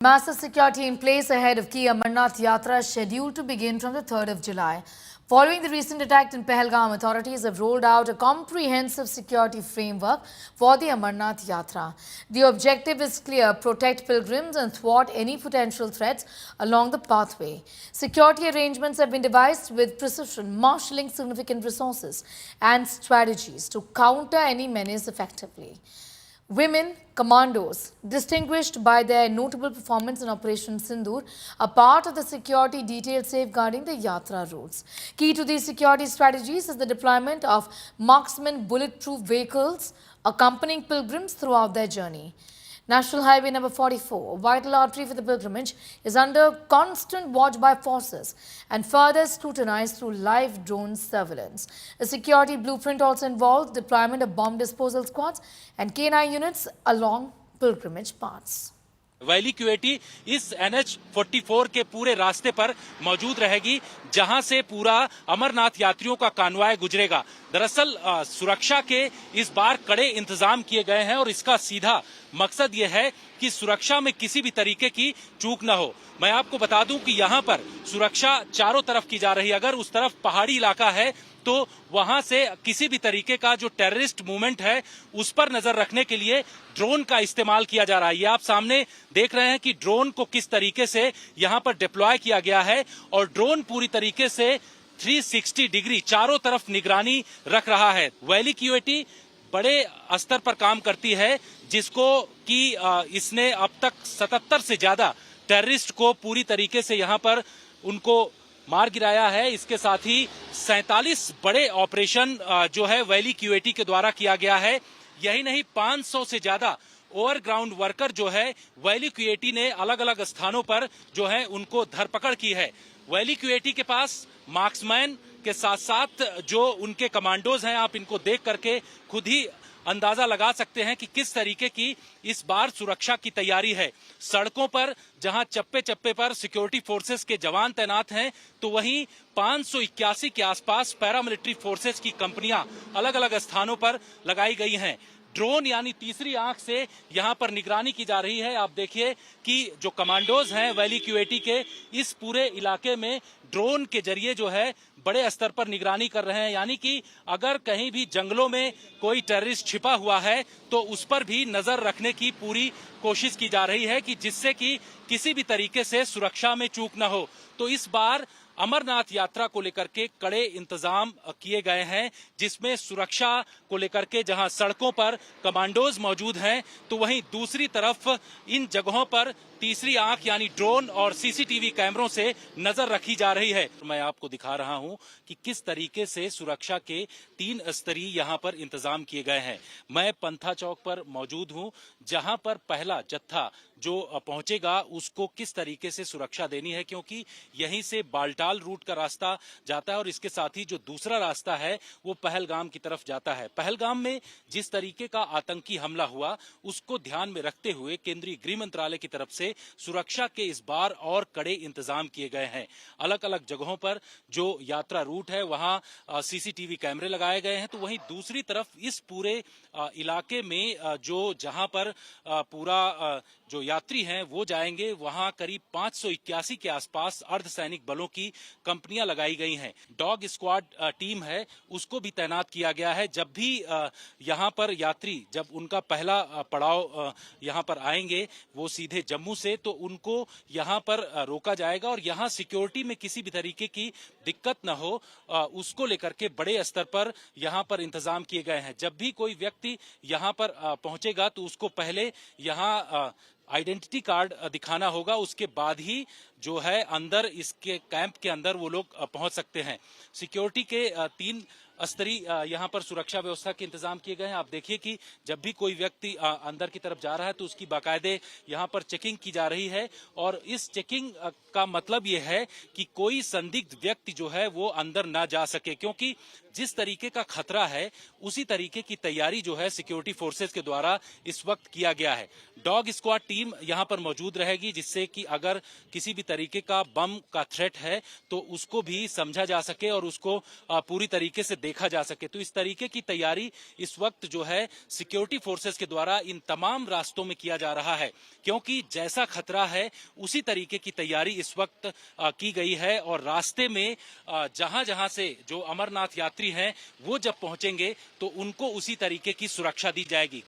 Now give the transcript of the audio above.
Massive security in place ahead of Ki Amarnath Yatra scheduled to begin from the 3rd of July. Following the recent attack in Pahalgam, authorities have rolled out a comprehensive security framework for the Amarnath Yatra. The objective is clear: protect pilgrims and thwart any potential threats along the pathway. Security arrangements have been devised with precision, marshalling significant resources and strategies to counter any menace effectively. Women commandos, distinguished by their notable performance in Operation Sindoor, are part of the security detail safeguarding the Yatra routes. Key to these security strategies is the deployment of marksman bulletproof vehicles accompanying pilgrims throughout their journey. National Highway number 44, a vital artery for the pilgrimage, is under constant watch by forces and further scrutinized through live drone surveillance. A security blueprint also involved deployment of bomb disposal squads and K9 units along pilgrimage paths. Valley Q A T इस NH-44 के पूरे रास्ते पर मौजूद रहेगी, जहां से पूरा अमरनाथ यात्रियों का कानवाय गुजरेगा। दरअसल सुरक्षा के इस बार कड़े इंतजाम किए गए हैं और इसका सीधा मकसद ये है कि सुरक्षा में किसी भी तरीके की चूक न हो। मैं आपको बता दूं कि यहां पर सुरक्षा चारों तरफ की जा रही है। अगर उस तरफ पहाड़ी इलाका है तो वहां से किसी भी तरीके का जो टेररिस्ट मूवमेंट है उस पर नजर रखने के लिए ड्रोन का इस्तेमाल किया जा रहा है। ये आप सामने देख रहे हैं कि ड्रोन को किस तरीके से यहां पर डिप्लॉय किया गया है और ड्रोन पूरी तरीके से 360 डिग्री चारों तरफ निगरानी रख रहा है। वैली क्यूएटी बड़े स्तर पर काम करती है, जिसको कि इसने अब तक 77 से ज्यादा टेररिस्ट को पूरी तरीके से यहां पर उनको मार गिराया है। इसके साथ ही 47 बड़े ऑपरेशन जो है वैली क्यूएटी के द्वारा किया गया है। यही नहीं, 500 से ज्यादा ओवरग्राउंड वर्कर जो है वैली क्यूएटी ने अलग अलग स्थानों पर जो है उनको धरपकड़ की है। वैली क्यूएटी के पास मार्क्समैन के साथ साथ जो उनके कमांडोज हैं, आप इनको देख करके खुद ही अंदाजा लगा सकते हैं कि किस तरीके की इस बार सुरक्षा की तैयारी है। सड़कों पर जहां चप्पे चप्पे पर सिक्योरिटी फोर्सेस के जवान तैनात हैं, तो वहीं 581 के आसपास पैरामिलिट्री फोर्सेस की कंपनियां अलग अलग स्थानों पर लगाई गई हैं। ड्रोन यानी तीसरी आंख से यहां पर निगरानी की जा रही है। आप देखिए कि जो कमांडोज हैं वैली क्यूएटी के, इस पूरे इलाके में ड्रोन के जरिए जो है बड़े स्तर पर निगरानी कर रहे हैं। यानी कि अगर कहीं भी जंगलों में कोई टेररिस्ट छिपा हुआ है तो उस पर भी नजर रखने की पूरी कोशिश की जा रही है कि जिससे कि किसी भी तरीके से सुरक्षा में चूक न हो। तो इस बार अमरनाथ यात्रा को लेकर के कड़े इंतजाम किए गए हैं, जिसमें सुरक्षा को लेकर के जहां सड़कों पर कमांडोज मौजूद हैं, तो वहीं दूसरी तरफ इन जगहों पर तीसरी आंख यानी ड्रोन और सीसीटीवी कैमरों से नजर रखी जा रही है। मैं आपको दिखा रहा हूं कि किस तरीके से सुरक्षा के 3 स्तरीय यहां पर इंतजाम किए गए हैं। मैं पंथा चौक पर मौजूद हूं, जहां पर पहला जत्था जो पहुंचेगा उसको किस तरीके से सुरक्षा देनी है, क्योंकि यहीं से बालटाल रूट का रास्ता जाता है और इसके साथ ही जो दूसरा रास्ता है वो पहलगाम की तरफ जाता है। पहलगाम में जिस तरीके का आतंकी हमला हुआ उसको ध्यान में रखते हुए केंद्रीय गृह मंत्रालय की तरफ से सुरक्षा के इस बार और कड़े इंतजाम किए गए हैं। अलग अलग जगहों पर जो यात्रा रूट है वहां सीसीटीवी कैमरे लगाए गए हैं, तो वहीं दूसरी तरफ इस पूरे इलाके में जो जहां पर पूरा जो यात्री हैं वो जाएंगे, वहां करीब 581 के आसपास अर्धसैनिक बलों की कंपनियां लगाई गई हैं। डॉग स्क्वाड टीम है उसको भी तैनात किया गया है। जब भी यहां पर यात्री जब उनका पहला पड़ाव यहां पर आएंगे वो सीधे जम्मू से, तो उनको यहां पर रोका जाएगा और यहां सिक्योरिटी में किसी भी तरीके की दिक्कत न हो उसको लेकर के बड़े स्तर पर यहां पर इंतजाम किए गए हैं। जब भी कोई व्यक्ति यहां पर पहुंचेगा तो उसको पहले यहां आइडेंटिटी कार्ड दिखाना होगा, उसके बाद ही जो है अंदर इसके कैंप के अंदर वो लोग पहुंच सकते हैं। सिक्योरिटी के 3 स्तरीय यहां पर सुरक्षा व्यवस्था के इंतजाम किए गए हैं। आप देखिए कि जब भी कोई व्यक्ति अंदर की तरफ जा रहा है तो उसकी बाकायदे यहां पर चेकिंग की जा रही है और इस चेकिंग का मतलब ये है कि कोई संदिग्ध व्यक्ति जो है वो अंदर ना जा सके, क्योंकि जिस तरीके का खतरा है उसी तरीके की तैयारी जो है सिक्योरिटी फोर्सेस के द्वारा इस वक्त किया गया है। डॉग स्क्वाड टीम यहां पर मौजूद रहेगी, जिससे कि अगर किसी भी तरीके का बम का थ्रेट है तो उसको भी समझा जा सके और उसको पूरी तरीके से देखा जा सके। तो इस तरीके की तैयारी इस वक्त जो है सिक्योरिटी फोर्सेस के द्वारा इन तमाम रास्तों में किया जा रहा है, क्योंकि जैसा खतरा है उसी तरीके की तैयारी इस वक्त की गई है। और रास्ते में जहां जहां से जो अमरनाथ यात्री हैं वो जब पहुंचेंगे तो उनको उसी तरीके की सुरक्षा दी जाएगी।